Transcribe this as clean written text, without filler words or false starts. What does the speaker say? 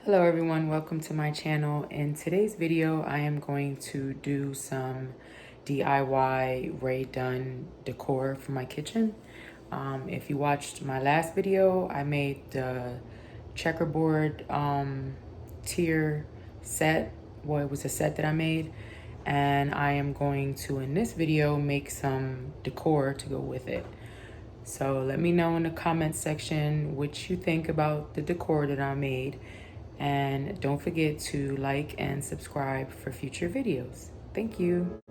Hello everyone, welcome to my channel. In today's video, I am going to do some DIY Rae Dunn decor for my kitchen. If you watched my last video, I made the checkerboard tier set. Well, it was a set that I made. And I am going to, in this video, make some decor to go with it. So let me know in the comment section what you think about the decor that I made. And don't forget to like and subscribe for future videos. Thank you.